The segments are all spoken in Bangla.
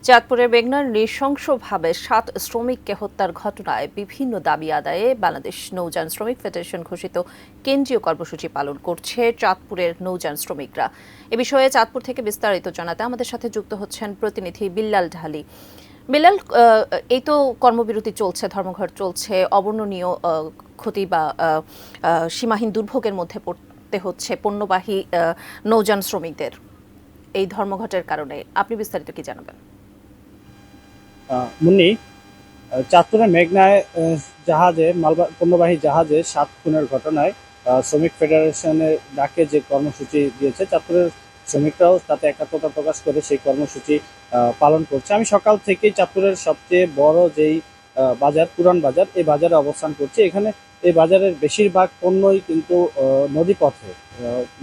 চাঁদপুরের মেঘনার নৃশংসভাবে ৭ শ্রমিককে হত্যার ঘটনায় বিভিন্ন দাবি আদায়ে বাংলাদেশ নৌযান শ্রমিক ফেডারেশন ঘোষিত কেন্দ্রীয় কর্মসূচি পালন করছে চাঁদপুরের নৌযান শ্রমিকরা। এ বিষয়ে চাঁদপুর থেকে বিস্তারিত জানাতে আমাদের সাথে যুক্ত হচ্ছেন প্রতিনিধি বিল্লাল ঢালি। বিল্লাল, এই তো কর্মবিরতি চলছে, ধর্মঘট চলছে, অবর্ণনীয় ক্ষতি বা সীমাহীন দুর্ভোগের মধ্যে পড়তে হচ্ছে পণ্যবাহী নৌযান শ্রমিকদের এই ধর্মঘটের কারণে। আপনি বিস্তারিত কি জানাবেন? মুন্নি, চাঁদপুরের মেঘনায় জাহাজে পণ্যবাহী জাহাজে 7 খুনের ঘটনায় শ্রমিক ফেডারেশনের ডাকে যে কর্মসূচি দিয়েছে, চাঁদপুরের শ্রমিকরাও তাতে একাত্মতা প্রকাশ করে সেই কর্মসূচি পালন করছে। আমি সকাল থেকেই চাঁদপুরের সবচেয়ে বড় যেই বাজার, পুরান বাজার, এই বাজারে অবস্থান করছি। এখানে এই বাজারের বেশিরভাগ পণ্যই কিন্তু নদীপথে,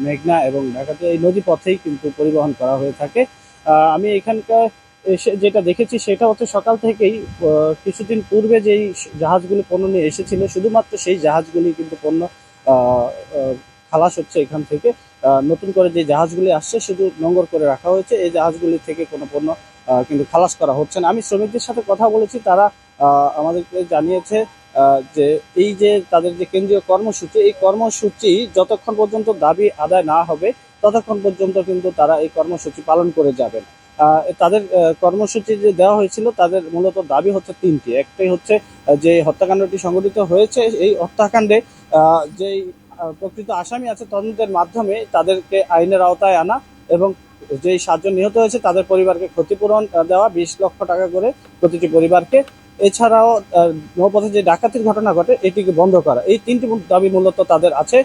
মেঘনা এবং ঢাকাতে এই নদীপথেই কিন্তু পরিবহন করা হয়ে থাকে। আমি এখানকার যেটা দেখেছি সেটা হচ্ছে সকাল থেকেই কিছুদিন পূর্বে যেই জাহাজগুলি পণ্য নিয়ে এসেছিল, শুধুমাত্র সেই জাহাজগুলি কিন্তু পণ্য খালাস হচ্ছে এখান থেকে। নতুন করে যে জাহাজগুলি আসছে শুধু নোঙর করে রাখা হয়েছে, এই জাহাজগুলি থেকে কোনো পণ্য কিন্তু খালাস করা হচ্ছে না। আমি শ্রমিকদের সাথে কথা বলেছি, তারা আমাদেরকে জানিয়েছে যে এই যে তাদের যে কেন্দ্রীয় কর্মসূচি, এই কর্মসূচি যতক্ষণ পর্যন্ত দাবি আদায় না হবে ততক্ষণ পর্যন্ত কিন্তু তারা এই কর্মসূচি পালন করে যাবেন। তাদের কর্মসূচি যে দেওয়া হয়েছিল, তাদের মূলত দাবি হচ্ছে 3টি। একটাই হচ্ছে যে হত্যাকাণ্ডটি সংঘটিত হয়েছে, এই হত্যাকাণ্ডে যেই প্রকৃত আসামি আছে তদন্তের মাধ্যমে তাদেরকে আইনের আওতায় আনা এবং যেই 7 জন নিহত হয়েছে তাদের পরিবারকে ক্ষতিপূরণ দেওয়া 20 লক্ষ টাকা করে প্রতিটি পরিবারকে। এছাড়াও নৌপথে যে ডাকাতির ঘটনা ঘটে এটিকে বন্ধ করা, এই 3টি দাবি মূলত তাদের আছে।